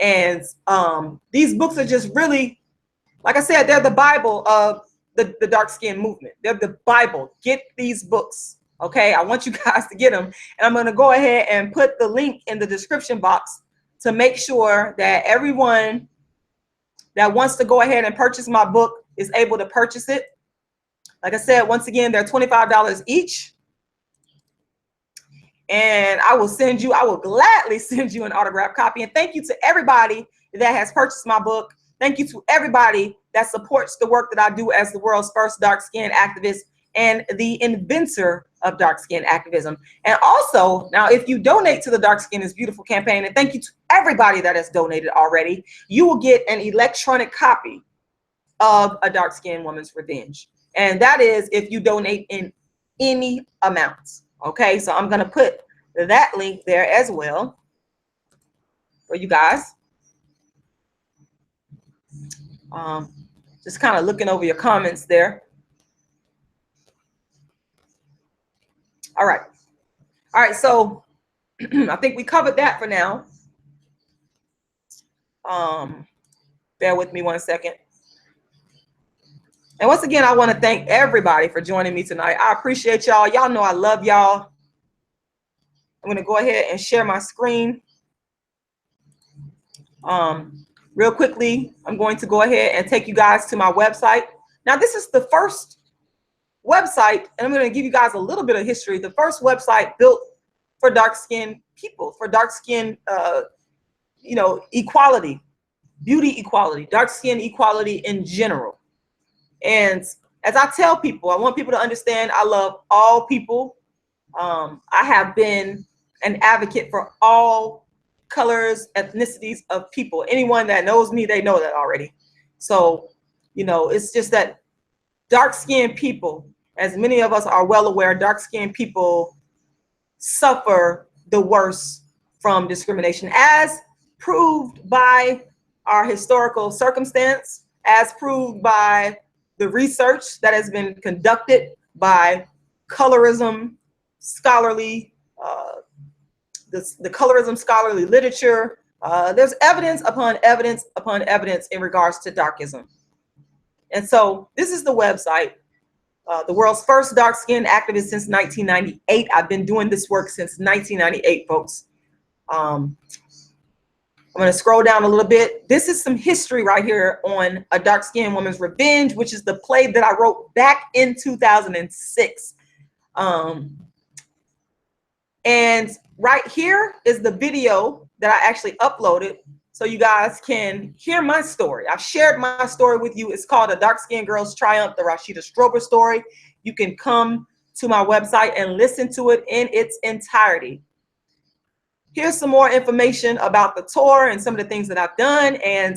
And these books are just really, like I said, they're the Bible of the dark skin movement. They're the Bible. Get these books. Okay, I want you guys to get them. And I'm going to go ahead and put the link in the description box to make sure that everyone that wants to go ahead and purchase my book is able to purchase it. Like I said, once again, they're $25 each. And I will gladly send you an autographed copy. And thank you to everybody that has purchased my book. Thank you to everybody that supports the work that I do as the world's first dark skin activist and the inventor of dark skin activism. And also, now, if you donate to the Dark Skin is Beautiful campaign, and thank you to everybody that has donated already, you will get an electronic copy of A Dark Skinned Woman's Revenge. And that is if you donate in any amounts. Okay, so I'm going to put that link there as well for you guys. Just kind of looking over your comments there. All right, so I think we covered that for now. Bear with me one second. And once again, I want to thank everybody for joining me tonight. I appreciate y'all. Y'all know I love y'all. I'm going to go ahead and share my screen. Real quickly, I'm going to go ahead and take you guys to my website. Now, this is the first website, and I'm going to give you guys a little bit of history. The first website built for dark-skinned people, for dark-skinned, equality, beauty equality, dark-skin equality in general. And as I tell people, I want people to understand I love all people. I have been an advocate for all colors, ethnicities of people. Anyone that knows me, they know that already. So, it's just that dark-skinned people, as many of us are well aware, dark-skinned people suffer the worst from discrimination, as proved by our historical circumstance, as proved by the research that has been conducted by colorism scholarly, the colorism scholarly literature. There's evidence upon evidence upon evidence in regards to darkism. And so this is the website, the world's first dark skin activist since 1998. I've been doing this work since 1998, folks. I'm going to scroll down a little bit. This is some history right here on A Dark Skinned Woman's Revenge, which is the play that I wrote back in 2006. And right here is the video that I actually uploaded so you guys can hear my story. I've shared my story with you. It's called A Dark Skinned Girl's Triumph, the Rashida Strober story. You can come to my website and listen to it in its entirety. Here's some more information about the tour and some of the things that I've done. And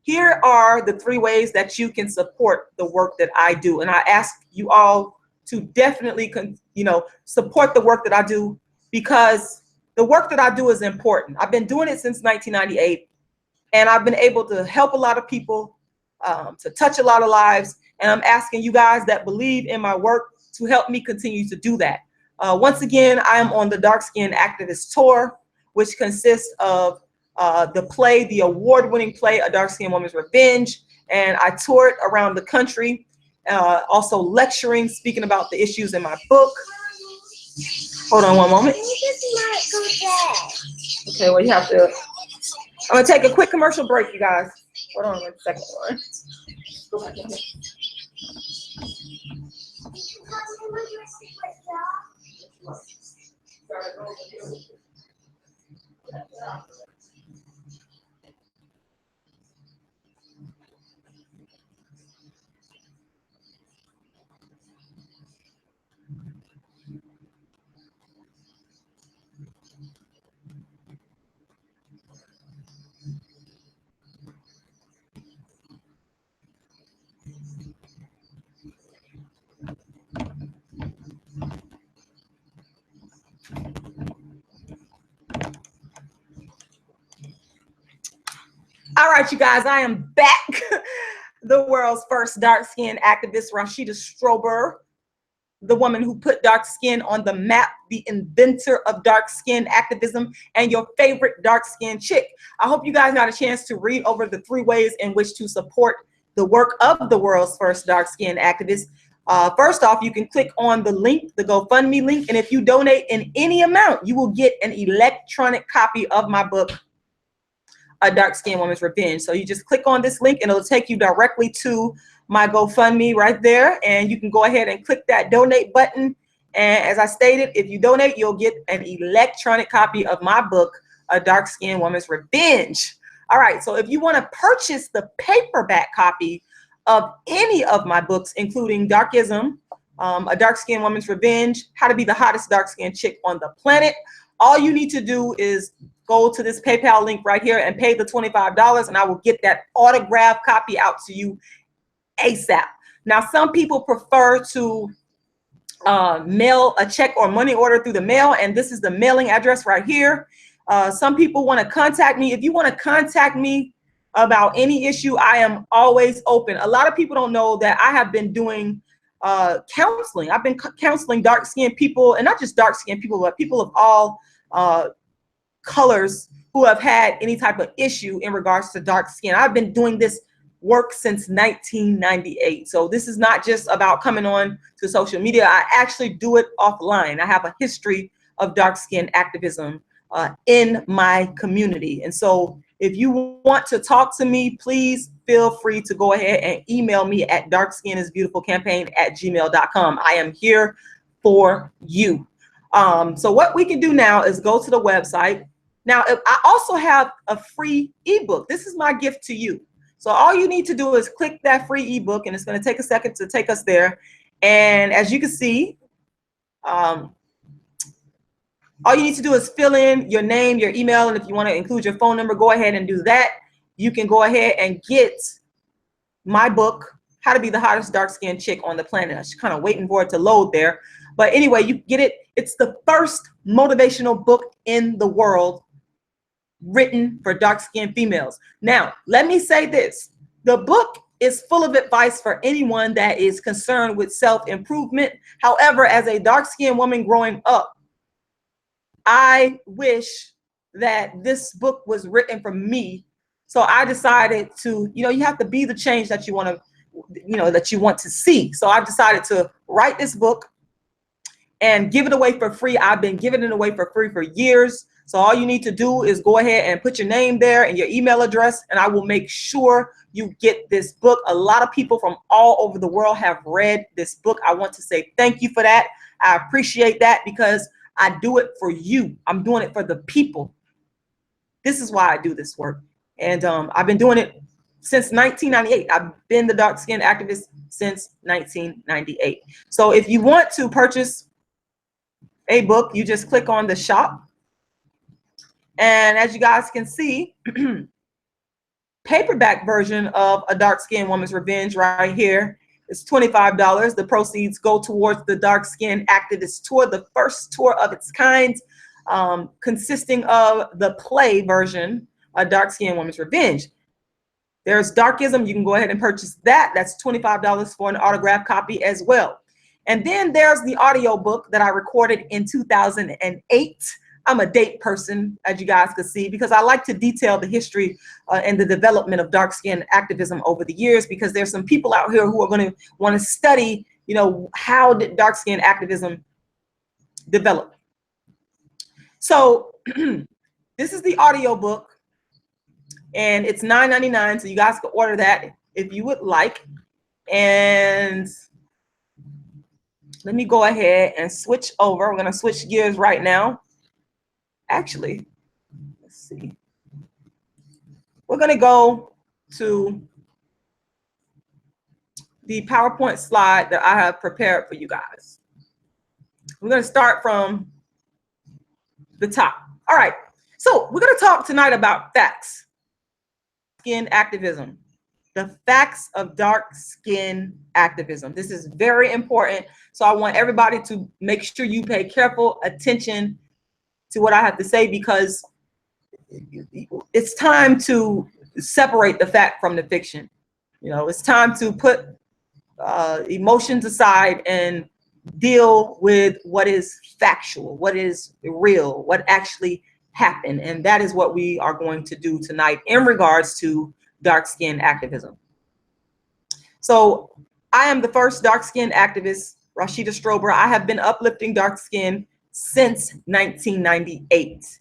here are the 3 ways that you can support the work that I do. And I ask you all to definitely, support the work that I do, because the work that I do is important. I've been doing it since 1998, and I've been able to help a lot of people, to touch a lot of lives. And I'm asking you guys that believe in my work to help me continue to do that. Once again, I am on the Dark Skin Activist Tour, which consists of the award-winning play, A Dark Skinned Woman's Revenge. And I toured around the country, also lecturing, speaking about the issues in my book. Hold on one moment. Okay, well, you have to, I'm gonna take a quick commercial break, you guys. Hold on 1 second. Go back in here. All right, you guys, I am back. The world's first dark-skinned activist, Rashida Strober, the woman who put dark skin on the map, the inventor of dark skin activism, and your favorite dark skin chick. I hope you guys got a chance to read over the 3 ways in which to support the work of the world's first dark skin activist. First off, you can click on the link, the GoFundMe link, and if you donate in any amount, you will get an electronic copy of my book, A Dark Skinned Woman's Revenge. So you just click on this link and it'll take you directly to my GoFundMe right there, and you can go ahead and click that donate button. And as I stated, if you donate, you'll get an electronic copy of my book, A Dark Skinned Woman's Revenge. All right, so if you want to purchase the paperback copy of any of my books, including Darkism, A Dark Skinned Woman's Revenge, How to Be the Hottest Dark Skinned Chick on the Planet, all you need to do is go to this PayPal link right here and pay the $25, and I will get that autographed copy out to you ASAP. Now, some people prefer to mail a check or money order through the mail, and this is the mailing address right here. Some people want to contact me. If you want to contact me about any issue, I am always open. A lot of people don't know that I have been doing counseling. I've been counseling dark-skinned people, and not just dark-skinned people, but people of all colors who have had any type of issue in regards to dark skin. I've been doing this work since 1998. So this is not just about coming on to social media. I actually do it offline. I have a history of dark skin activism in my community. And so if you want to talk to me, please feel free to go ahead and email me at darkskinisbeautifulcampaign@gmail.com. I am here for you. So what we can do now is go to the website. Now, I also have a free ebook. This is my gift to you. So all you need to do is click that free ebook, and it's going to take a second to take us there. And as you can see, all you need to do is fill in your name, your email, and if you want to include your phone number, go ahead and do that. You can go ahead and get my book, How to Be the Hottest Dark-Skinned Chick on the Planet. I was kind of waiting for it to load there. But anyway, you get it. It's the first motivational book in the world written for dark-skinned females. Now, let me say this. The book is full of advice for anyone that is concerned with self-improvement. However, as a dark-skinned woman growing up, I wish that this book was written for me. So I decided to, you have to be the change that you want to, that you want to see. So I decided to write this book and give it away for free. I've been giving it away for free for years. So all you need to do is go ahead and put your name there and your email address, and I will make sure you get this book. A lot of people from all over the world have read this book. I want to say thank you for that. I appreciate that because I do it for you. I'm doing it for the people. This is why I do this work. And I've been doing it since 1998. I've been the dark skin activist since 1998. So if you want to purchase a book, you just click on the shop. And as you guys can see, paperback version of A Dark Skinned Woman's Revenge right here is $25. The proceeds go towards the Dark Skin Activist Tour, the first tour of its kind, consisting of the play version, A Dark Skinned Woman's Revenge. There's Darkism. You can go ahead and purchase that. That's $25 for an autographed copy as well. And then there's the audio book that I recorded in 2008. I'm a date person, as you guys can see, because I like to detail the history and the development of dark skin activism over the years, because there's some people out here who are going to want to study, how did dark skin activism develop. So this is the audio book, and it's $9.99, so you guys can order that if you would like. And let me go ahead and switch over. We're going to switch gears right now. Actually, let's see. We're going to go to the PowerPoint slide that I have prepared for you guys. We're going to start from the top. All right. So we're going to talk tonight about facts, skin activism, the facts of dark skin activism. This is very important. So I want everybody to make sure you pay careful attention to what I have to say, because it's time to separate the fact from the fiction. It's time to put emotions aside and deal with what is factual, what is real, what actually happened. And that is what we are going to do tonight in regards to dark skin activism. So I am the first dark skin activist, Rashida Strober. I have been uplifting dark skin since 1998.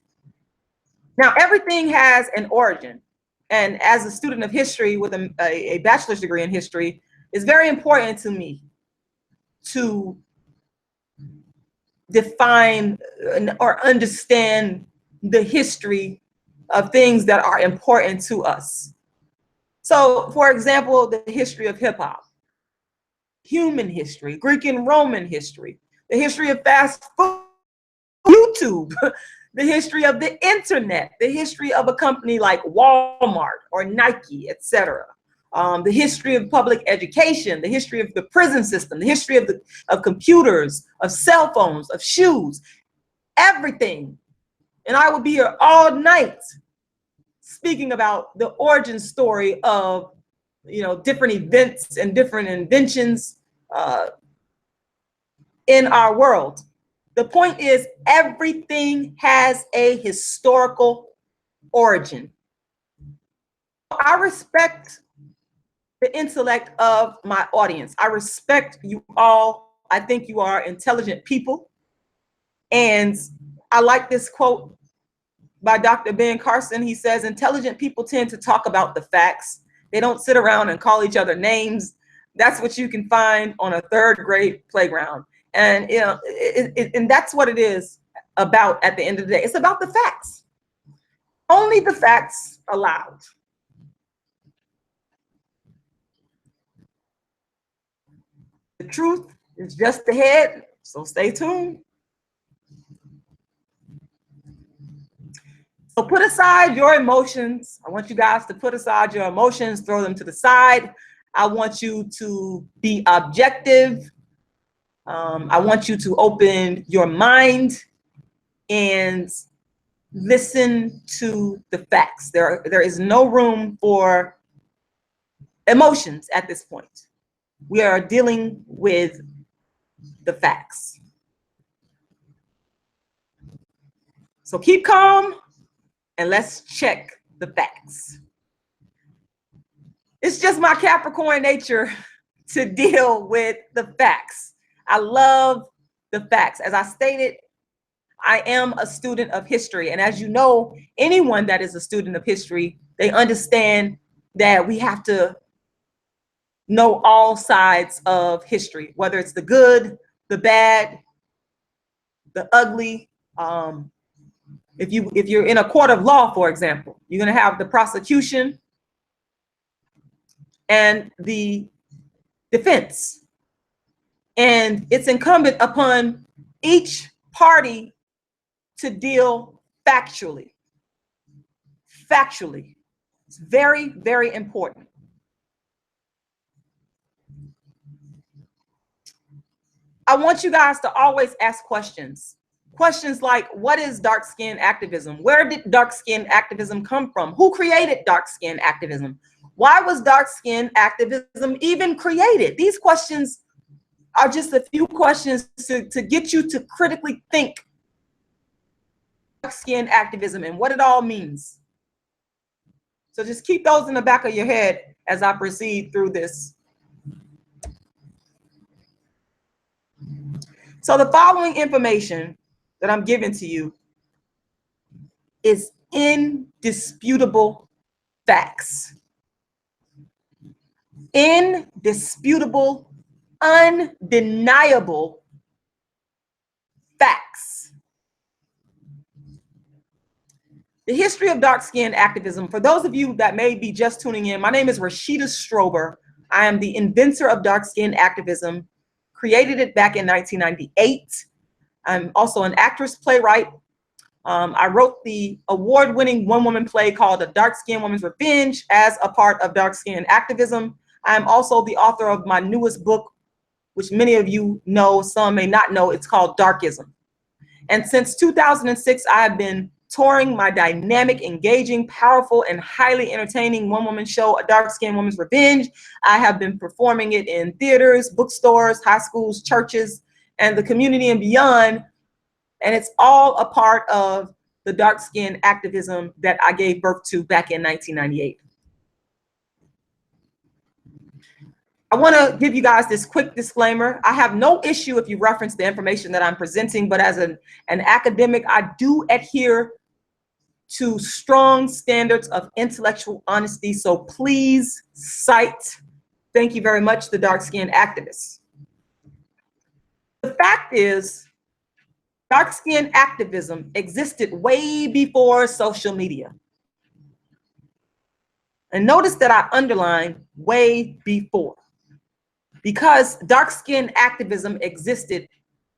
Now, everything has an origin. And as a student of history with a bachelor's degree in history, it's very important to me to define or understand the history of things that are important to us. So, for example, the history of hip hop, human history, Greek and Roman history, the history of fast food, YouTube, the history of the internet, the history of a company like Walmart or Nike, etc. The history of public education, the history of the prison system, the history of computers, of cell phones, of shoes, everything. And I would be here all night speaking about the origin story of, different events and different inventions in our world. The point is, everything has a historical origin. I respect the intellect of my audience. I respect you all. I think you are intelligent people. And I like this quote by Dr. Ben Carson. He says, intelligent people tend to talk about the facts. They don't sit around and call each other names. That's what you can find on a third grade playground. And and that's what it is about at the end of the day. It's about the facts. Only the facts allowed. The truth is just ahead, so stay tuned. So put aside your emotions. I want you guys to put aside your emotions, throw them to the side. I want you to be objective. I want you to open your mind and listen to the facts. There is no room for emotions at this point. We are dealing with the facts. So keep calm and let's check the facts. It's just my Capricorn nature to deal with the facts. I love the facts. As I stated, I am a student of history. And as you know, anyone that is a student of history, they understand that we have to know all sides of history, whether it's the good, the bad, the ugly. If you're in a court of law, for example, you're going to have the prosecution and the defense. And it's incumbent upon each party to deal factually. Factually. It's very, very important. I want you guys to always ask questions. Questions like, what is dark skin activism? Where did dark skin activism come from? Who created dark skin activism? Why was dark skin activism even created? These questions are just a few questions to get you to critically think dark skin activism and what it all means. So just keep those in the back of your head as I proceed through this. So the following information that I'm giving to you is indisputable facts. Indisputable, undeniable facts. The history of dark skin activism. For those of you that may be just tuning in, my name is Rashida Strober. I am the inventor of dark skin activism, created it back in 1998. I'm also an actress, playwright. I wrote the award-winning one-woman play called The Dark Skinned Woman's Revenge as a part of dark skin activism. I'm also the author of my newest book, which many of you know, some may not know. It's called DARKISM. And since 2006, I have been touring my dynamic, engaging, powerful, and highly entertaining one-woman show, A Dark Skinned Woman's Revenge. I have been performing it in theaters, bookstores, high schools, churches, and the community and beyond. And it's all a part of the dark skin activism that I gave birth to back in 1998. I want to give you guys this quick disclaimer. I have no issue if you reference the information that I'm presenting, but as an academic, I do adhere to strong standards of intellectual honesty. So please cite, thank you very much, the dark skin activists. The fact is, dark skin activism existed way before social media. And notice that I underlined way before, because dark skin activism existed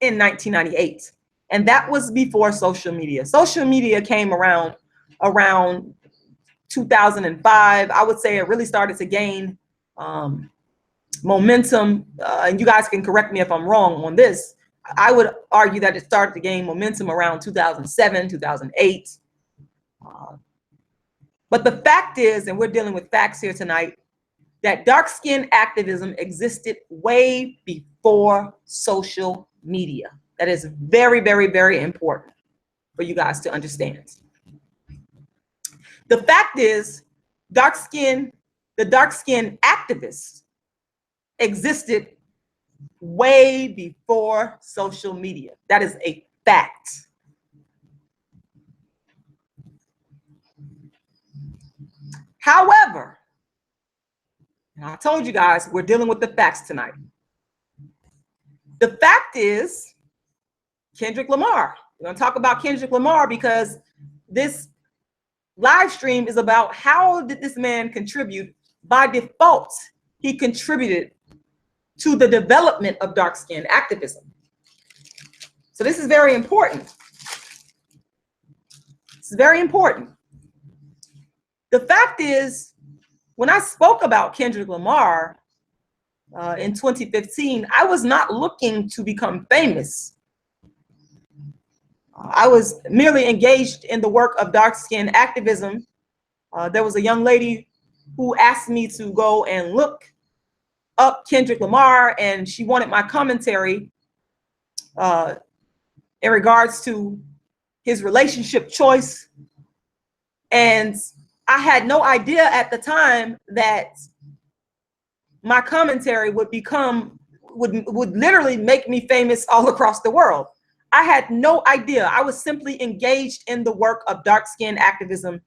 in 1998, and that was before social media. Social media came around 2005. I would say it really started to gain momentum, and you guys can correct me if I'm wrong on this. I would argue that it started to gain momentum around 2007, 2008. But the fact is, and we're dealing with facts here tonight, that dark skin activism existed way before social media. That is very, very, very important for you guys to understand. The fact is, the dark skin activists existed way before social media. That is a fact. However, and I told you guys, we're dealing with the facts tonight. The fact is, Kendrick Lamar. We're going to talk about Kendrick Lamar because this live stream is about how did this man contribute. By default, he contributed to the development of dark skin activism. So this is very important. It's very important. The fact is, when I spoke about Kendrick Lamar in 2015, I was not looking to become famous. I was merely engaged in the work of dark skin activism. There was a young lady who asked me to go and look up Kendrick Lamar, and she wanted my commentary in regards to his relationship choice. And I had no idea at the time that my commentary would literally make me famous all across the world. I had no idea. I was simply engaged in the work of dark skin activism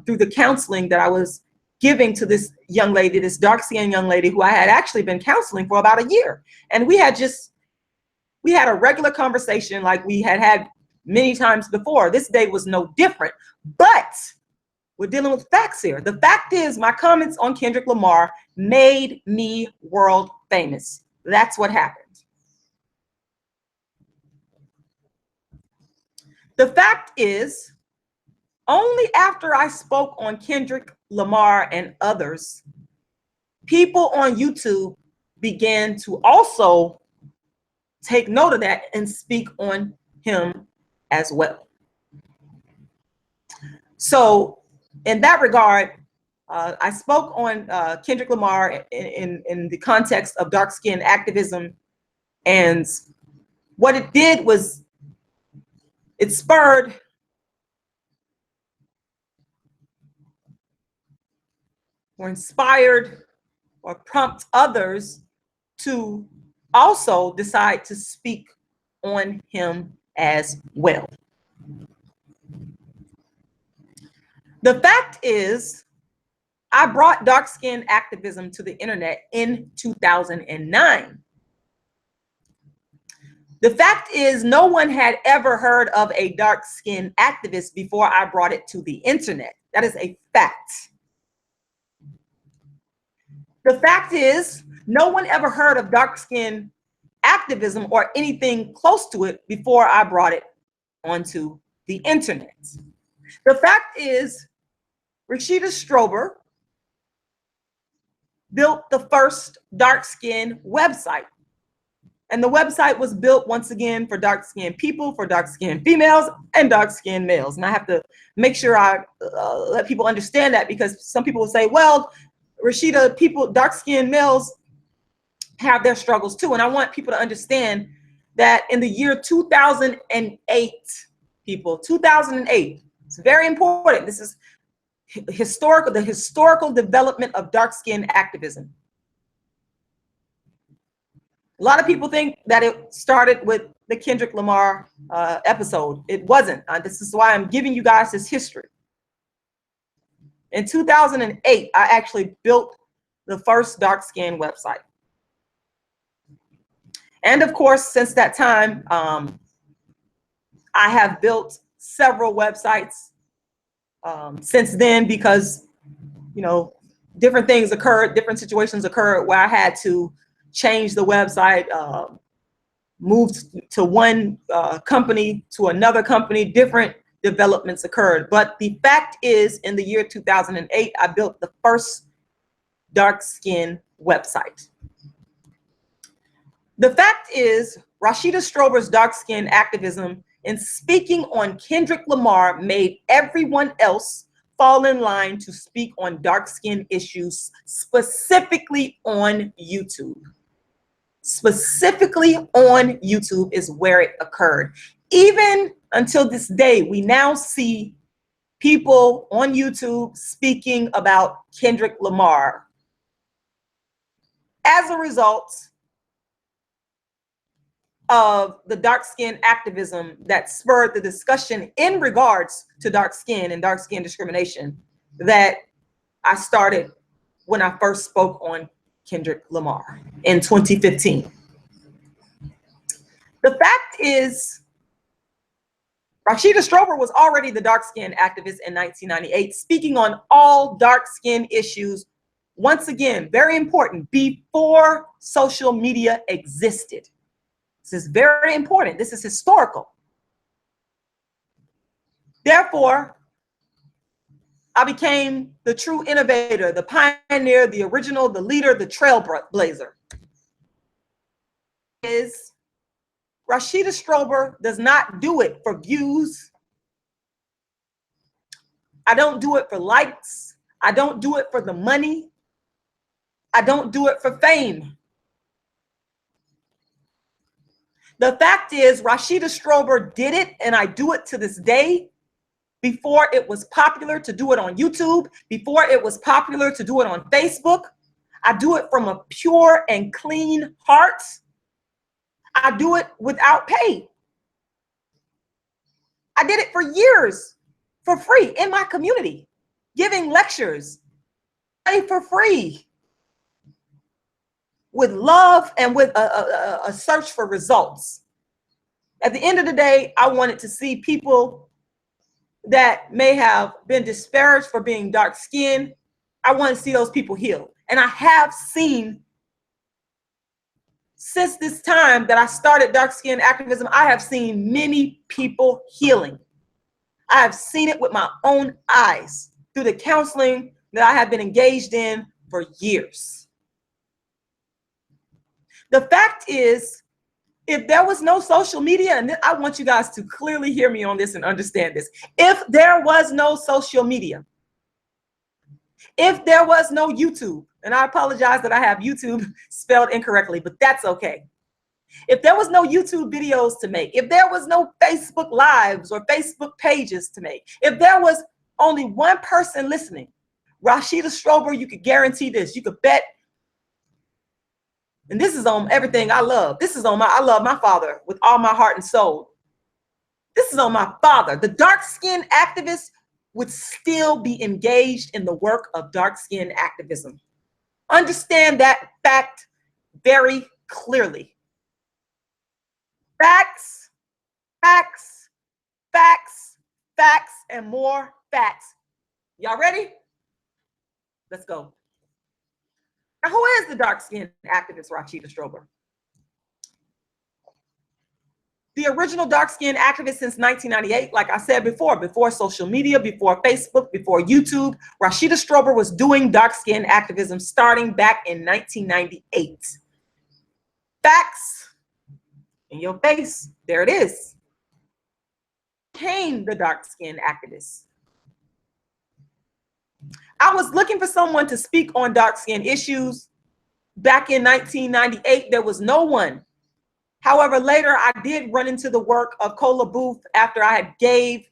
through the counseling that I was giving to this young lady, this dark skinned young lady who I had actually been counseling for about a year. And we had a regular conversation like we had had many times before. This day was no different, but we're dealing with facts here. The fact is, my comments on Kendrick Lamar made me world famous. That's what happened. The fact is, only after I spoke on Kendrick Lamar and others, people on YouTube began to also take note of that and speak on him as well. So in that regard, I spoke on Kendrick Lamar in the context of dark skin activism, and what it did was it spurred or inspired or prompt others to also decide to speak on him as well. The fact is, I brought dark skin activism to the internet in 2009. The fact is, no one had ever heard of a dark skin activist before I brought it to the internet. That is a fact. The fact is, no one ever heard of dark skin activism or anything close to it before I brought it onto the internet. The fact is, Rashida Strober built the first dark skin website. And the website was built once again for dark skinned people, for dark skinned females and dark skinned males. And I have to make sure I let people understand that, because some people will say, well, Rashida, dark skinned males have their struggles too. And I want people to understand that in the year 2008, people, 2008, it's very important. This is historical, the historical development of dark skin activism. A lot of people think that it started with the Kendrick Lamar episode. It wasn't. This is why I'm giving you guys this history. In 2008, I actually built the first dark skin website. And of course, since that time, I have built several websites since then, because, you know, different things occurred, different situations occurred where I had to change the website, moved to one company to another company, different developments occurred. But the fact is, in the year 2008, I built the first dark skin website. The fact is, Rashida Strober's dark skin activism in speaking on Kendrick Lamar made everyone else fall in line to speak on dark skin issues, specifically on YouTube. Specifically on YouTube is where it occurred. Even until this day, we now see people on YouTube speaking about Kendrick Lamar. As a result of the dark skin activism that spurred the discussion in regards to dark skin and dark skin discrimination that I started when I first spoke on Kendrick Lamar in 2015. The fact is, Rashida Strober was already the dark skin activist in 1998, speaking on all dark skin issues. Once again, very important, before social media existed. This is very important. This is historical. Therefore, I became the true innovator, the pioneer, the original, the leader, the trailblazer. Is Rashida Strober does not do it for views. I don't do it for likes. I don't do it for the money. I don't do it for fame. The fact is, Rashida Strober did it, and I do it to this day. Before it was popular to do it on YouTube, before it was popular to do it on Facebook, I do it from a pure and clean heart. I do it without pay. I did it for years for free in my community, giving lectures, for free, with love and with a search for results. At the end of the day, I wanted to see people that may have been disparaged for being dark skinned. I want to see those people healed. And I have seen, since this time that I started dark skin activism, I have seen many people healing. I have seen it with my own eyes through the counseling that I have been engaged in for years. The fact is, if there was no social media, and I want you guys to clearly hear me on this and understand this. If there was no social media, if there was no YouTube, and I apologize that I have YouTube spelled incorrectly, but that's okay. If there was no YouTube videos to make, if there was no Facebook Lives or Facebook pages to make, if there was only one person listening, Rashida Strober, you could guarantee this, you could bet. And this is on everything I love. This is on I love my father with all my heart and soul. This is on my father. The dark skin activist would still be engaged in the work of dark skin activism. Understand that fact very clearly. Facts, facts, facts, facts, and more facts. Y'all ready? Let's go. Now, who is the dark-skinned activist Rashida Strober? The original dark-skinned activist since 1998, like I said before social media, before Facebook, before YouTube, Rashida Strober was doing dark-skinned activism starting back in 1998. Facts in your face. There it is. Became the dark-skinned activist. I was looking for someone to speak on dark skin issues Back in 1998, there was no one. However, later I did run into the work of Kola Booth after I had gave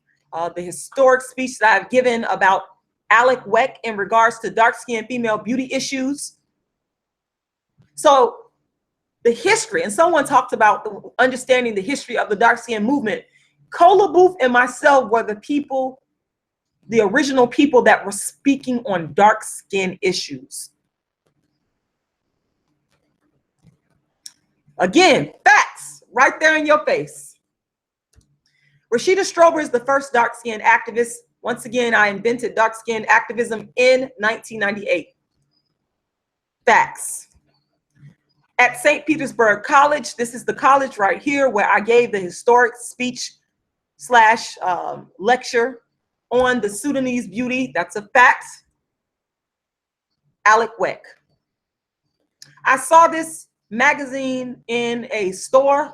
the historic speech that I've given about Alek Wek in regards to dark-skinned female beauty issues. So the history, and someone talked about understanding the history of the dark-skinned movement. Kola Booth and myself were the people, the original people that were speaking on dark skin issues. Again, facts right there in your face. Rashida Strober is the first dark skin activist. Once again, I invented dark skin activism in 1998. Facts. At St. Petersburg College, this is the college right here where I gave the historic speech slash lecture on the Sudanese beauty. That's a fact. Alek Wek. I saw this magazine in a store.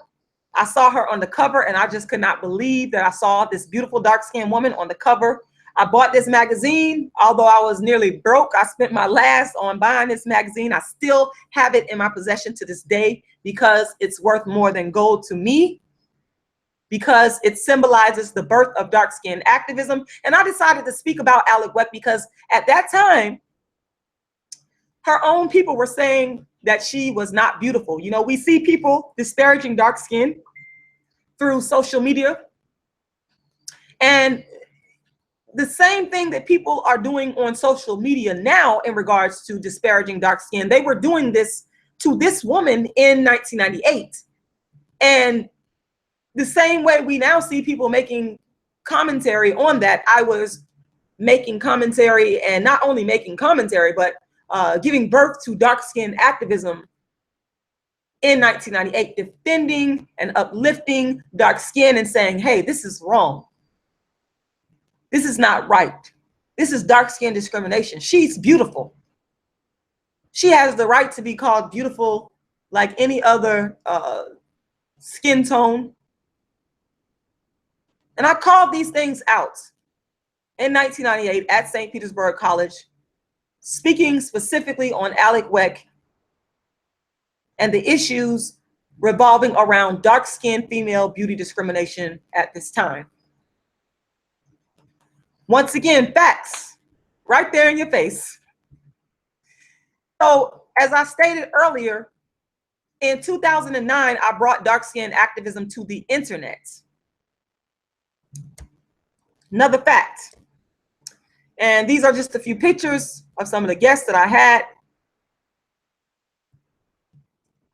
I saw her on the cover and I just could not believe that I saw this beautiful dark-skinned woman on the cover. I bought this magazine, although I was nearly broke. I spent my last on buying this magazine. I still have it in my possession to this day because it's worth more than gold to me, because it symbolizes the birth of dark-skinned activism. And I decided to speak about Alek Wek because at that time, her own people were saying that she was not beautiful. You know, we see people disparaging dark skin through social media. And the same thing that people are doing on social media now in regards to disparaging dark skin, they were doing this to this woman in 1998. And the same way we now see people making commentary on that, I was making commentary, and not only making commentary, but giving birth to dark-skinned activism in 1998, defending and uplifting dark skin and saying, hey, this is wrong. This is not right. This is dark skin discrimination. She's beautiful. She has the right to be called beautiful like any other skin tone. And I called these things out in 1998 at St. Petersburg College, speaking specifically on Alek Wek and the issues revolving around dark-skinned female beauty discrimination at this time. Once again, facts right there in your face. So, as I stated earlier, in 2009, I brought dark-skinned activism to the internet. Another fact. And these are just a few pictures of some of the guests that I had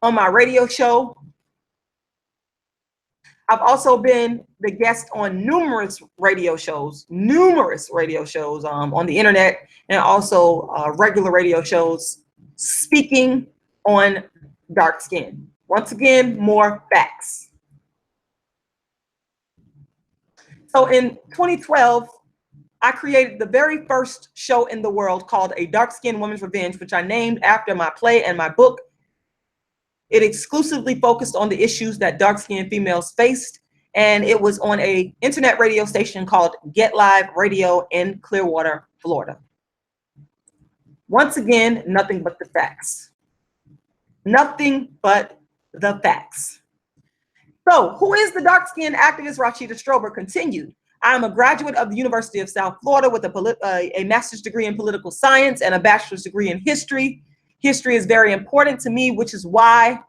on my radio show. I've also been the guest on numerous radio shows on the internet, and also regular radio shows speaking on dark skin. Once again, more facts. So in 2012, I created the very first show in the world called A Dark-Skinned Woman's Revenge, which I named after my play and my book. It exclusively focused on the issues that dark-skinned females faced, and it was on an internet radio station called Get Live Radio in Clearwater, Florida. Once again, nothing but the facts. Nothing but the facts. So, who is the dark-skinned activist Rashida Strober? Continued. I am a graduate of the University of South Florida with a master's degree in political science and a bachelor's degree in history. History is very important to me, which is why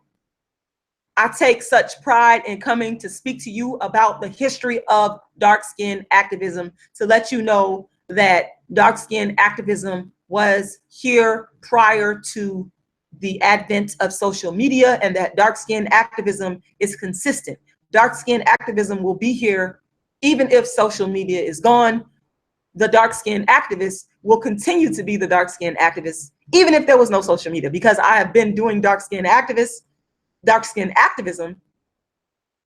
I take such pride in coming to speak to you about the history of dark-skinned activism, to let you know that dark-skinned activism was here prior to the advent of social media, and that dark-skinned activism is consistent. Dark-skinned activism will be here even if social media is gone. The dark-skinned activists will continue to be the dark-skinned activists, even if there was no social media, because I have been doing dark-skinned activism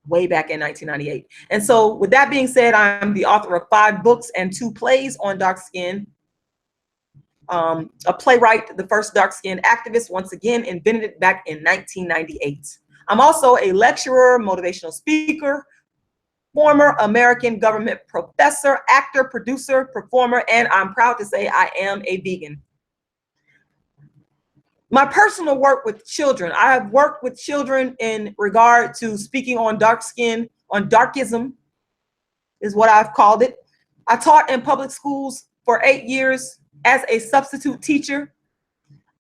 way back in 1998. And so with that being said, I'm the author of 5 books and 2 plays on dark skin. A playwright, the first dark-skinned activist, once again, invented it back in 1998. I'm also a lecturer, motivational speaker, former American government professor, actor, producer, performer, and I'm proud to say I am a vegan. My personal work with children. I have worked with children in regard to speaking on dark skin, on darkism is what I've called it. I taught in public schools for 8 years as a substitute teacher.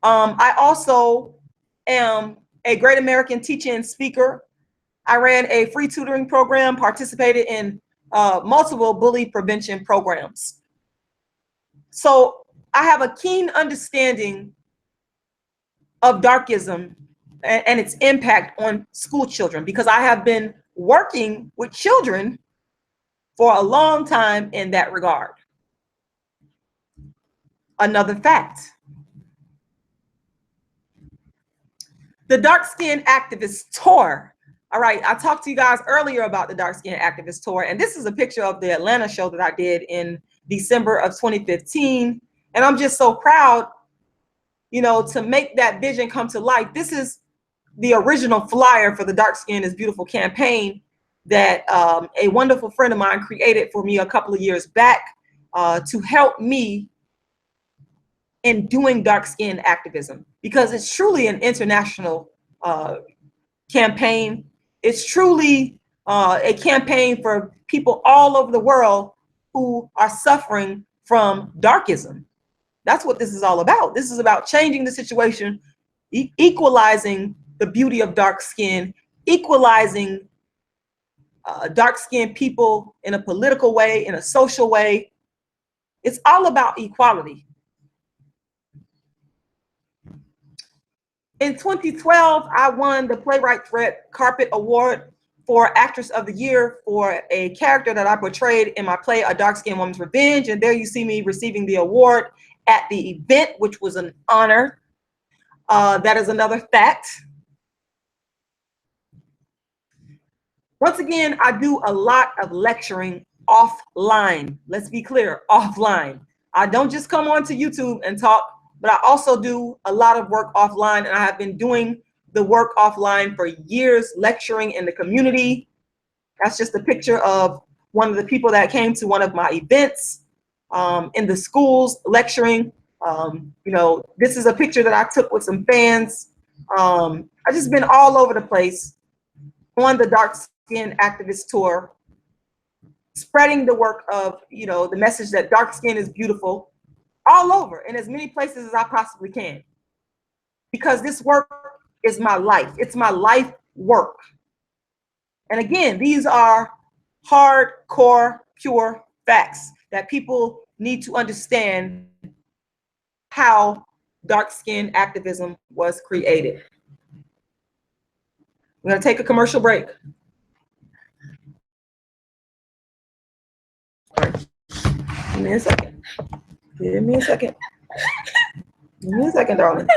I also am a Great American teacher and speaker. I ran a free tutoring program, participated in multiple bully prevention programs. So I have a keen understanding of darkism and its impact on school children, because I have been working with children for a long time in that regard. Another fact: the Dark Skin Activist Tour. All right, I talked to you guys earlier about the Dark Skin Activist Tour, and this is a picture of the Atlanta show that I did in December of 2015. And I'm just so proud, you know, to make that vision come to life. This is the original flyer for the Dark Skin is Beautiful campaign that a wonderful friend of mine created for me a couple of years back to help me in doing dark skin activism, because it's truly an international campaign. It's truly a campaign for people all over the world who are suffering from darkism. That's what this is all about. This is about changing the situation, equalizing the beauty of dark skin, equalizing dark-skinned people in a political way, in a social way. It's all about equality. In 2012, I won the Playwright Red Carpet Award for Actress of the Year for a character that I portrayed in my play, A Dark-Skinned Woman's Revenge. And there you see me receiving the award at the event, which was an honor. That is another fact. Once again, I do a lot of lecturing offline. Let's be clear, offline. I don't just come onto YouTube and talk, but I also do a lot of work offline, and I have been doing the work offline for years, lecturing in the community. That's just a picture of one of the people that came to one of my events in the schools lecturing. You know, this is a picture that I took with some fans. I've just been all over the place on the Dark Skin Activist Tour, spreading the work of, you know, the message that dark skin is beautiful all over, in as many places as I possibly can. Because this work is my life. It's my life work. And again, these are hardcore, pure facts that people need to understand how dark skin activism was created. We're going to take a commercial break. All right. Give me a second. Give me a second. Give me a second, darling.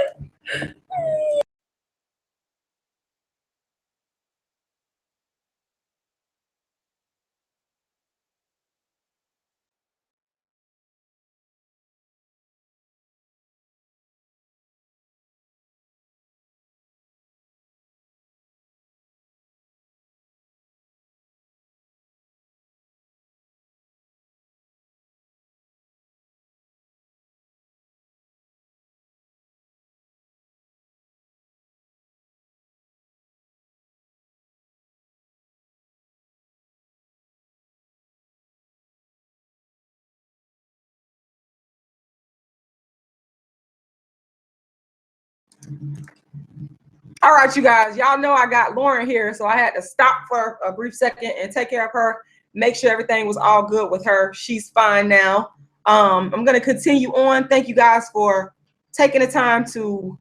All right, you guys, y'all know I got Lauren here, so I had to stop for a brief second and take care of her, make sure everything was all good with her. She's fine now. I'm going to continue on. Thank you guys for taking the time to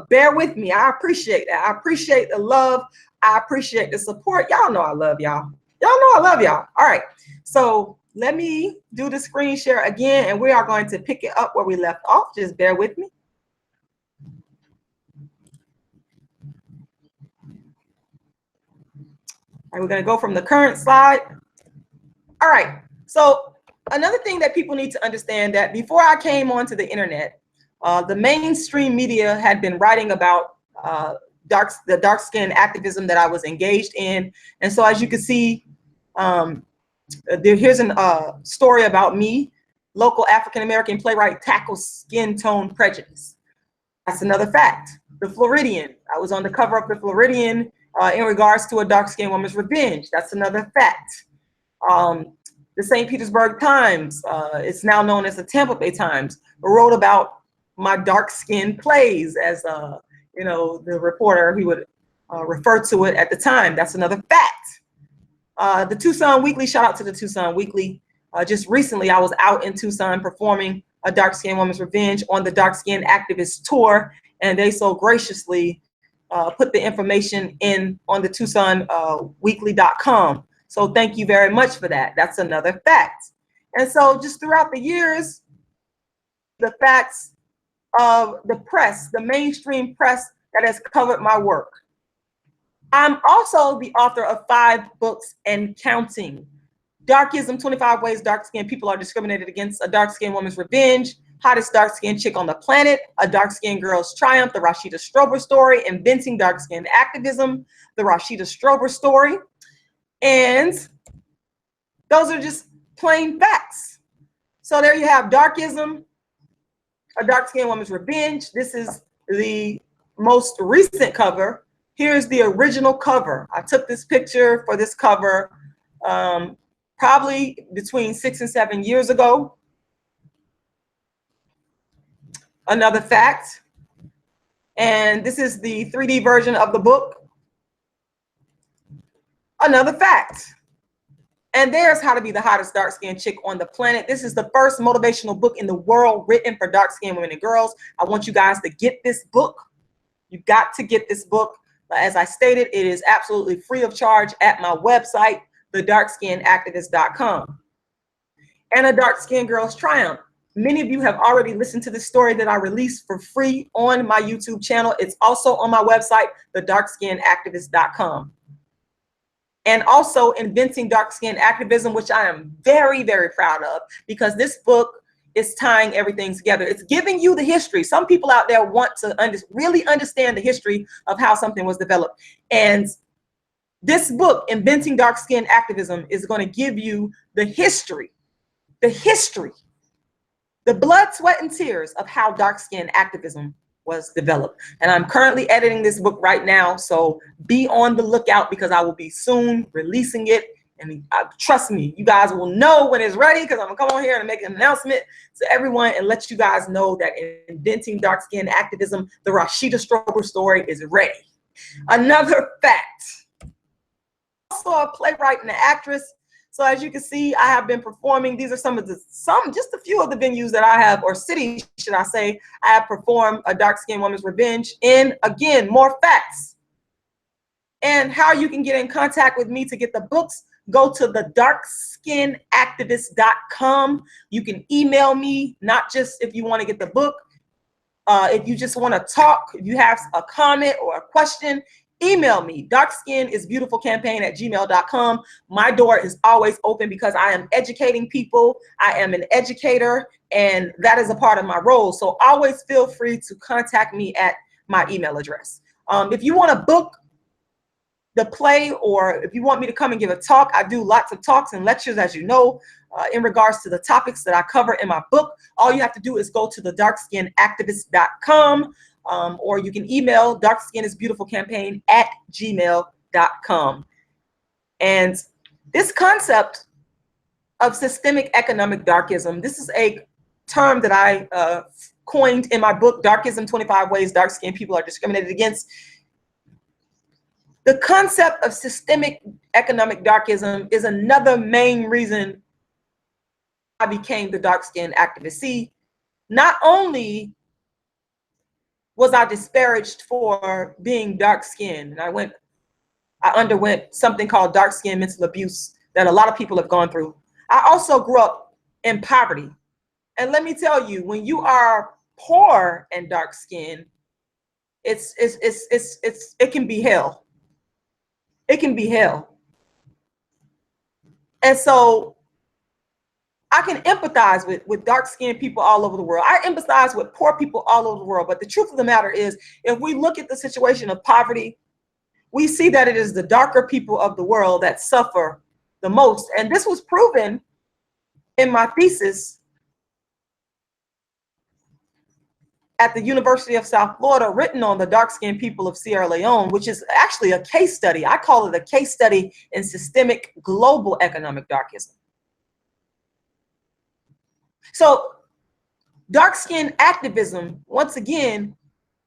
bear with me. I appreciate that. I appreciate the love. I appreciate the support. Y'all know I love y'all. Y'all know I love y'all. All right, so let me do the screen share again, and we are going to pick it up where we left off. Just bear with me. All right, we're going to go from the current slide. All right, so another thing that people need to understand, that before I came onto the internet, the mainstream media had been writing about the dark skin activism that I was engaged in. And so as you can see, here's a story about me. Local African-American playwright tackles skin tone prejudice. That's another fact. The Floridian. I was on the cover of the Floridian in regards to a dark-skinned woman's revenge. That's another fact. The St. Petersburg Times, it's now known as the Tampa Bay Times, wrote about my dark-skinned plays, as you know, the reporter, he would refer to it at the time. That's another fact. The Tucson Weekly, shout out to the Tucson Weekly. Just recently, I was out in Tucson performing a dark-skinned woman's revenge on the Dark Skin Activist Tour, and they so graciously put the information in on the TucsonWeekly.com. So thank you very much for that. That's another fact. And so just throughout the years, the facts of the press, the mainstream press that has covered my work. I'm also the author of 5 books and counting. Darkism, 25 Ways Dark-Skinned People Are Discriminated Against, A Dark-Skinned Woman's Revenge, Hottest Dark-Skinned Chick on the Planet, A Dark-Skinned Girl's Triumph, The Rashida Strober Story, Inventing Dark-Skinned Activism, The Rashida Strober Story. And those are just plain facts. So there you have Darkism, A Dark-Skinned Woman's Revenge. This is the most recent cover. Here's the original cover. I took this picture for this cover probably between 6 and 7 years ago. Another fact. And this is the 3D version of the book. Another fact. And there's How to Be the Hottest Dark-Skinned Chick on the Planet. This is the first motivational book in the world written for dark-skinned women and girls. I want you guys to get this book. You've got to get this book. As I stated, it is absolutely free of charge at my website, thedarkskinactivist.com. And A Dark-Skinned Girl's Triumph. Many of you have already listened to this story that I released for free on my YouTube channel. It's also on my website, thedarkskinactivist.com. And also Inventing Dark-Skinned Activism, which I am very, very proud of, because this book is tying everything together. It's giving you the history. Some people out there want to really understand the history of how something was developed. And this book, Inventing Dark-Skinned Activism, is going to give you the history, the blood, sweat, and tears of how dark-skinned activism was developed. And I'm currently editing this book right now, so be on the lookout, because I will be soon releasing it. And trust me, you guys will know when it's ready, because I'm gonna come on here and make an announcement to everyone and let you guys know that Inventing Dark-Skinned Activism, the Rashida Strober story, is ready. Another fact. Also a playwright and an actress. So as you can see, I have been performing. These are just a few of the venues that I have, or cities, should I say, I have performed A Dark-Skinned Woman's Revenge in. Again, more facts. And how you can get in contact with me to get the books, go to the darkskinnactivist.com. You can email me, not just if you want to get the book. If you just want to talk, if you have a comment or a question, email me, darkskinisbeautifulcampaign@gmail.com. My door is always open, because I am educating people. I am an educator, and that is a part of my role. So always feel free to contact me at my email address. If you want to book the play, or if you want me to come and give a talk, I do lots of talks and lectures, as you know, in regards to the topics that I cover in my book. All you have to do is go to the darkskinnactivist.com. Or you can email darkskinisbeautifulcampaign@gmail.com. And this concept of systemic economic darkism, this is a term that I coined in my book, Darkism, 25 Ways Dark-Skinned People Are Discriminated Against. The concept of systemic economic darkism is another main reason I became the dark-skinned activist. See, not only was I disparaged for being dark-skinned, and I underwent something called dark-skinned mental abuse that a lot of people have gone through. I also grew up in poverty. And let me tell you, when you are poor and dark-skinned, it can be hell. It can be hell. And so I can empathize with dark-skinned people all over the world. I empathize with poor people all over the world. But the truth of the matter is, if we look at the situation of poverty, we see that it is the darker people of the world that suffer the most. And this was proven in my thesis at the University of South Florida written on the dark-skinned people of Sierra Leone, which is actually a case study. I call it a case study in systemic global economic darkism. So dark-skinned activism, once again,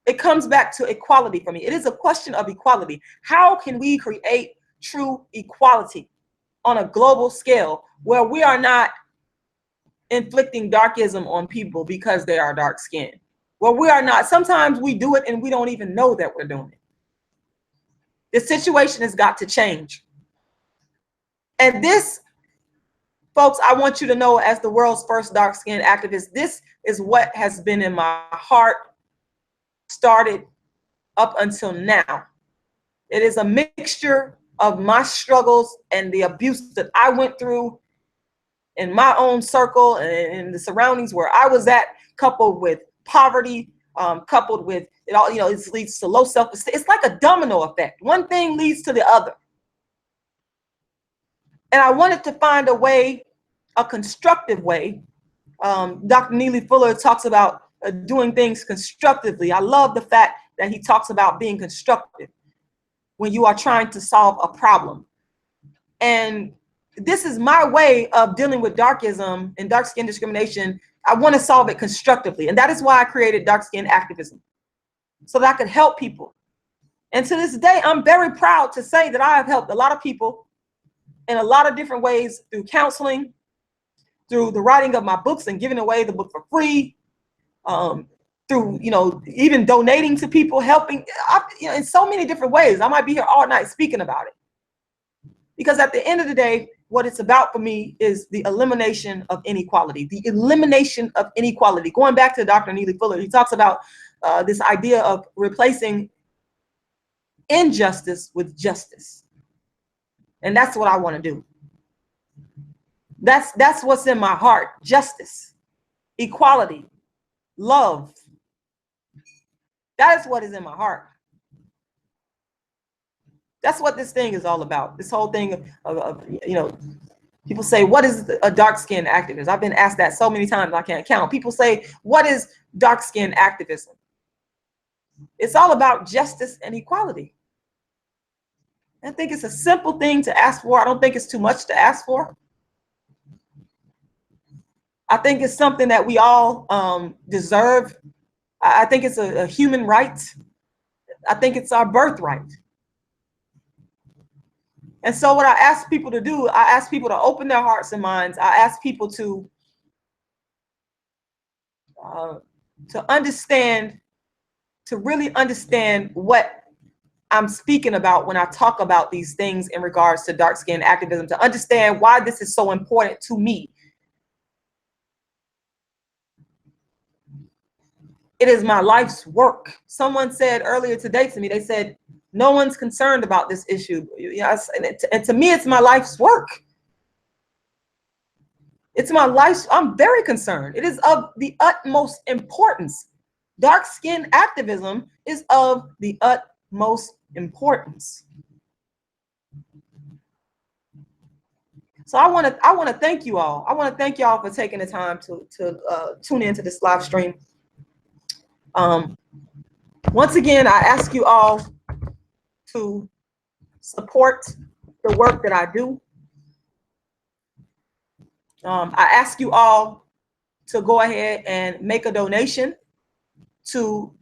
it comes back to equality for me. It is a question of equality. How can we create true equality on a global scale where we are not inflicting darkism on people because they are dark-skinned? Well, we are not. Sometimes we do it and we don't even know that we're doing it. The situation has got to change. And this, folks, I want you to know, as the world's first dark-skinned activist, this is what has been in my heart, started up until now. It is a mixture of my struggles and the abuse that I went through in my own circle and in the surroundings where I was at, coupled with poverty, coupled with it all, it leads to low self-esteem. It's like a domino effect. One thing leads to the other. And I wanted to find a way, a constructive way. Dr. Neely Fuller talks about doing things constructively. I love the fact that he talks about being constructive when you are trying to solve a problem. And this is my way of dealing with darkism and dark skin discrimination. I want to solve it constructively. And that is why I created dark skin activism, so that I could help people. And to this day, I'm very proud to say that I have helped a lot of people in a lot of different ways, through counseling, through the writing of my books and giving away the book for free, through, even donating to people, helping, in so many different ways. I might be here all night speaking about it. Because at the end of the day, what it's about for me is the elimination of inequality, the elimination of inequality. Going back to Dr. Neely Fuller, he talks about this idea of replacing injustice with justice. And that's what I want to do. That's what's in my heart: justice, equality, love. That is what is in my heart. That's what this thing is all about. This whole thing of people say, what is a dark-skinned activist? I've been asked that so many times I can't count. People say, what is dark-skinned activism? It's all about justice and equality. I think it's a simple thing to ask for. I don't think it's too much to ask for. I think it's something that we all deserve. I think it's a human right. I think it's our birthright. And so what I ask people to do, I ask people to open their hearts and minds. I ask people to understand, to really understand what I'm speaking about when I talk about these things in regards to dark skin activism, to understand why this is so important to me. It is my life's work. Someone said earlier today to me, they said, no one's concerned about this issue. Yes, and to me, it's my life's work. It's my life's, I'm very concerned. It is of the utmost importance. Dark skin activism is of the utmost importance. So I want to thank you all. I want to thank y'all for taking the time to tune into this live stream. Once again, I ask you all to support the work that I do. I ask you all to go ahead and make a donation to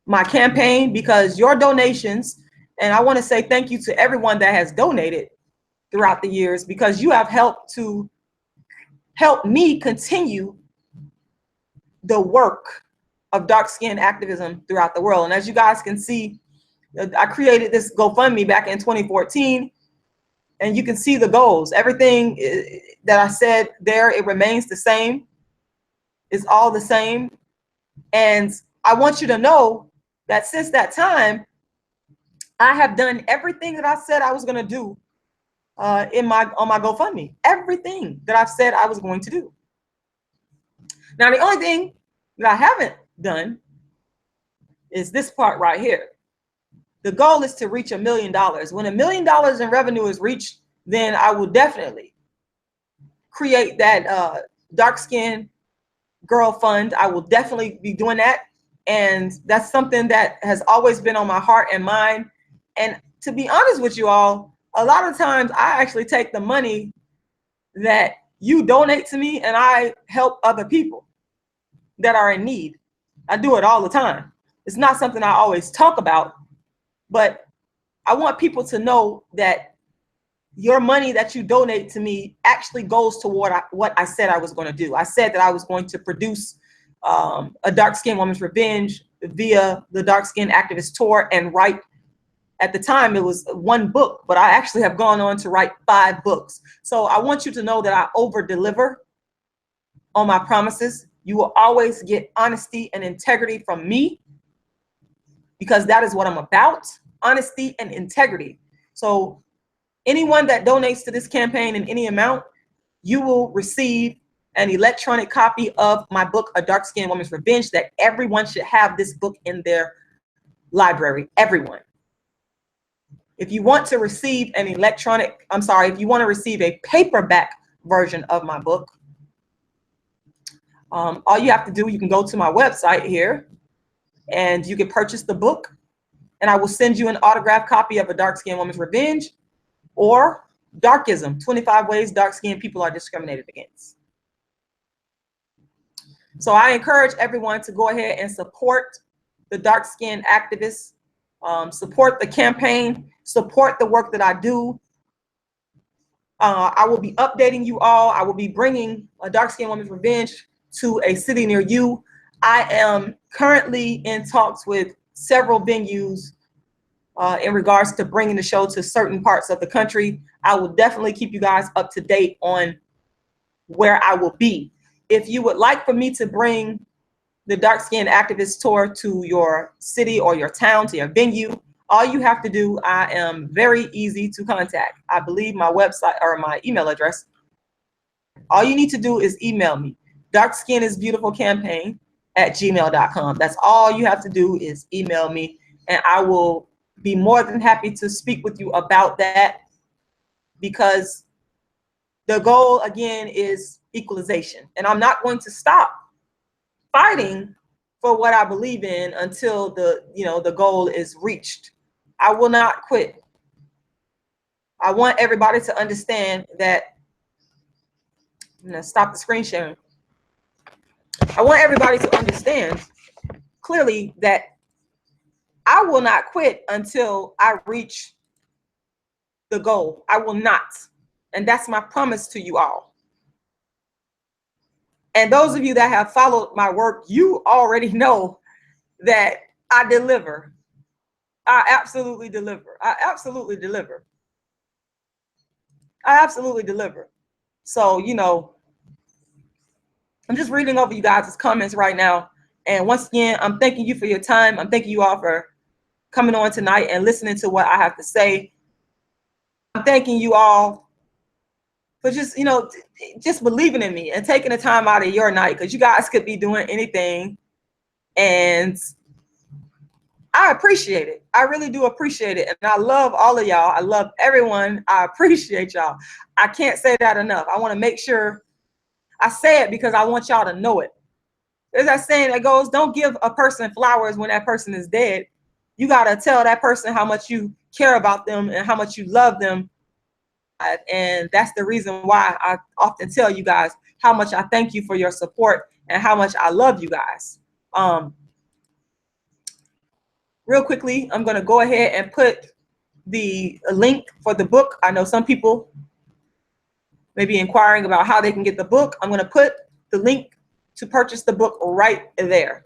my campaign, because your donations, and I want to say thank you to everyone that has donated throughout the years, because you have helped to help me continue the work of dark skin activism throughout the world. And as you guys can see, I created this GoFundMe back in 2014, and you can see the goals. Everything that I said there, it remains the same. It's all the same. And I want you to know that since that time, I have done everything that I said I was going to do on my GoFundMe. Everything that I've said I was going to do. Now, the only thing that I haven't done is this part right here. The goal is to reach $1 million. When $1 million in revenue is reached, then I will definitely create that dark skin girl fund. I will definitely be doing that. And that's something that has always been on my heart and mind. And to be honest with you all, a lot of times I actually take the money that you donate to me and I help other people that are in need. I do it all the time. It's not something I always talk about, but I want people to know that your money that you donate to me actually goes toward what I said I was going to do. I said that I was going to produce a Dark Skinned Woman's Revenge via the Dark Skinned Activist Tour and write, at the time it was 1 book, but I actually have gone on to write 5 books. So I want you to know that I over deliver on my promises. You will always get honesty and integrity from me, because that is what I'm about, honesty and integrity. So anyone that donates to this campaign in any amount, you will receive an electronic copy of my book, A Dark Skinned Woman's Revenge, that everyone should have this book in their library, everyone. If you want to receive an if you want to receive a paperback version of my book, all you have to do, you can go to my website here and you can purchase the book, and I will send you an autographed copy of A Dark Skinned Woman's Revenge or DARKISM, 25 Ways Dark-Skinned People Are Discriminated Against. So I encourage everyone to go ahead and support the dark-skinned activists, support the campaign, support the work that I do. I will be updating you all. I will be bringing A Dark-Skinned Woman's Revenge to a city near you. I am currently in talks with several venues in regards to bringing the show to certain parts of the country. I will definitely keep you guys up to date on where I will be. If you would like for me to bring the Dark Skinned Activist Tour to your city or your town, to your venue, all you have to do, I am very easy to contact. I believe my website or my email address. All you need to do is email me, darkskinisbeautifulcampaign@gmail.com. That's all you have to do is email me, and I will be more than happy to speak with you about that, because the goal again is equalization, and I'm not going to stop fighting for what I believe in until the goal is reached. I will not quit. I want everybody to understand that. I'm gonna stop the screen sharing. I want everybody to understand clearly that I will not quit until I reach the goal. I will not. And that's my promise to you all. And those of you that have followed my work, you already know that I deliver. I absolutely deliver. I absolutely deliver. I absolutely deliver. So, I'm just reading over you guys' comments right now. And once again, I'm thanking you for your time. I'm thanking you all for coming on tonight and listening to what I have to say. I'm thanking you all for just, just believing in me and taking the time out of your night, because you guys could be doing anything. And I appreciate it. I really do appreciate it. And I love all of y'all. I love everyone. I appreciate y'all. I can't say that enough. I want to make sure I say it because I want y'all to know it. There's that saying that goes, don't give a person flowers when that person is dead. You got to tell that person how much you care about them and how much you love them. And that's the reason why I often tell you guys how much I thank you for your support and how much I love you guys. Real quickly, I'm going to go ahead and put the link for the book. I know some people may be inquiring about how they can get the book. I'm going to put the link to purchase the book right there.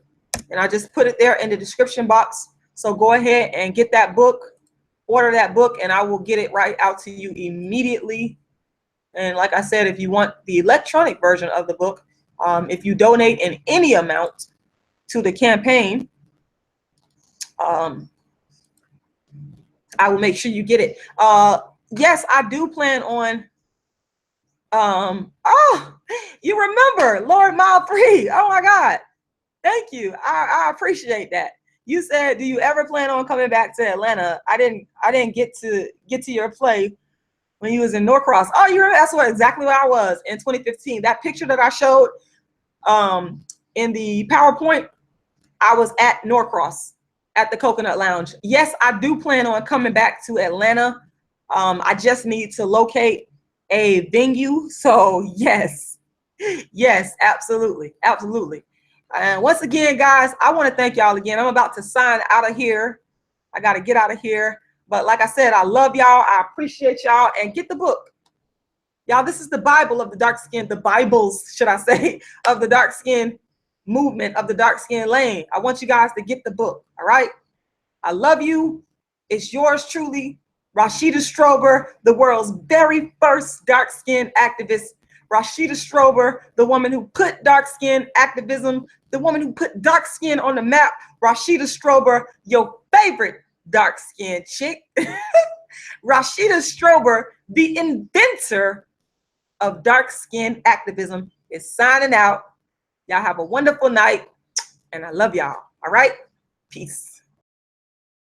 And I just put it there in the description box. So go ahead and get that book, order that book, and I will get it right out to you immediately. And like I said, if you want the electronic version of the book, if you donate in any amount to the campaign, I will make sure you get it. Yes, I do plan on, oh, you remember Lord Mile 3. Oh my God. Thank you. I appreciate that. You said, do you ever plan on coming back to Atlanta? I didn't get to your play when you was in Norcross. Oh, you remember? That's exactly where I was in 2015. That picture that I showed in the PowerPoint, I was at Norcross at the Coconut Lounge. Yes, I do plan on coming back to Atlanta. I just need to locate a venue. So yes, yes, absolutely, absolutely. And once again, guys, I want to thank y'all again. I'm about to sign out of here. I got to get out of here. But like I said, I love y'all. I appreciate y'all. And get the book. Y'all, this is the Bible of the dark skin, the Bibles, should I say, of the dark skin movement, of the dark skin lane. I want you guys to get the book, all right? I love you. It's yours truly, Rashida Strober, the world's very first dark skin activist. Rashida Strober, the woman who put dark skin activism, the woman who put dark skin on the map. Rashida Strober, your favorite dark skin chick. Rashida Strober, the inventor of dark skin activism, is signing out. Y'all have a wonderful night, and I love y'all. All right? Peace.